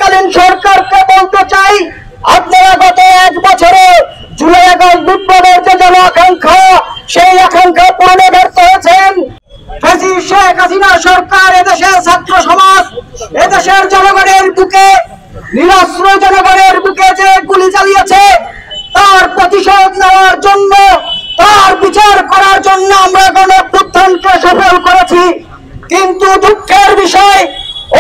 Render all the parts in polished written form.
অন্তর্বর্তীকালীন সরকারকে বলতে চাই, আপনারা গত 1 বছরে জুলাই আগস্ট বিপ্লবের যে জন আকাঙ্ক্ষা, সেই আকাঙ্ক্ষা পূরণে ব্যর্থ হয়েছেন। শেখ হাসিনা সরকার এদেশের ছাত্র সমাজ, এদেশের জনগণের বুকে, নিরস্ত্র জনগণের বুকে যে গুলি চালিয়েছে, তার প্রতিশোধ নেওয়ার জন্য, তার বিচার করার জন্য আমরা গণঅভ্যুত্থানকে সফল করেছি। কিন্তু দুঃখের বিষয়,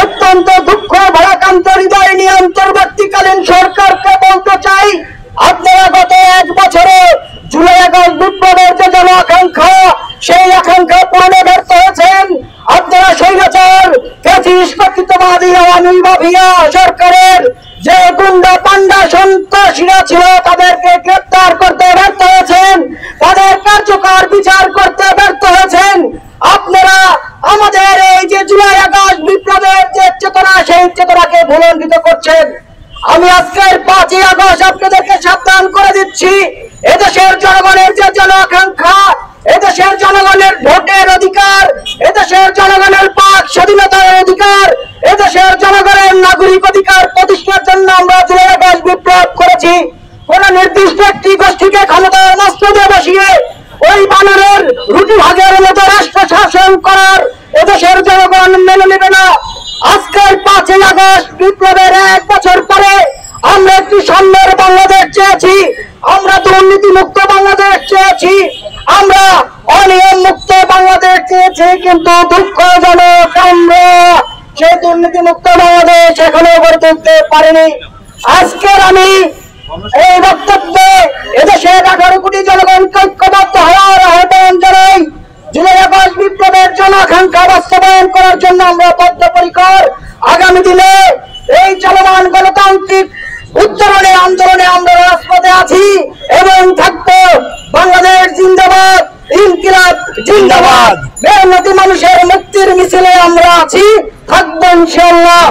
অত্যন্ত দুঃখ ভারাক্রান্ত হৃদয় নিয়ে অন্তর্বর্তীকালীন সরকারকে বলতে চাই, আপনারা গত 1 বছরে জুলাই আগস্ট বিপ্লবের যে জন আকাঙ্ক্ষা, সেই আকাঙ্ক্ষা পূরণে ব্যর্থ হয়েছেন। আপনারা স্বৈরাচার ফ্যাসিস্ট কর্তৃত্ববাদী আওয়ামী মাফিয়া সরকারের যে গুন্ডা পান্ডা সন্ত্রাসীরা ছিল, তাদেরকে গ্রেপ্তার করতে ব্যর্থ হয়েছেন, তাদের কার্যকর বিচার করতে ব্যর্থ হয়েছেন। আপনারা আমাদের এই যে জুলাই আগস্ট বিপ্লবের যে চেতনা, সেই চেতনাকে ভুলণ্ঠিত করছেন। আমি আজকের 5ই আগস্ট আপনাদেরকে সাবধান করে দিচ্ছি, এদেশের জনগণের যে জন আকাঙ্ক্ষা, এদেশের জনগণের ভোটের অধিকার, এদেশের জনগণের বাক স্বাধীনতার অধিকার, এদেশের জনগণের নাগরিক অধিকার প্রতিষ্ঠার জন্য আমরা জুলাই আগস্ট বিপ্লব করেছি। কোন নির্দিষ্ট একটি গোষ্ঠীকে ক্ষমতার মস্তদে বসিয়ে ওই বানরের রুটি ভাগের মতো রাষ্ট্র শাসন করার এদেশের জনগণ মেনে নেবে না। আজকের 5ই আগস্ট বিপ্লবের 1 বছর পরে আমরা একটি সাম্যের বাংলাদেশ চেয়েছি, আমরা দুর্নীতি মুক্ত বাংলাদেশ চেয়েছি, আমরা অনিয়ম মুক্ত বাংলাদেশ চেয়েছি। কিন্তু দুঃখজনক, আমরা সেই দুর্নীতি মুক্ত বাংলাদেশ এখনো গড়ে তুলতে পারিনি। আজকের আমি এই বক্তব্যে এদেশের 18 কোটি জনগণকে ঐক্যবদ্ধ হওয়ার আহ্বান জানাই। জুলাই আগস্ট বিপ্লবের জন আকাঙ্ক্ষা বাস্তবায়ন করার জন্য আমরা বদ্ধপরিকর। আগামী দিনে এই চলমান গণতান্ত্রিক উত্তরণে আন্দোলনে আমরা রাজপথে আছি এবং থাকবো। বাংলাদেশ জিন্দাবাদ, ইনকিলাব জিন্দাবাদ। মেহনতি মানুষের মুক্তির মিছিলে আমরা আছি, থাকবো ইনশাআল্লাহ।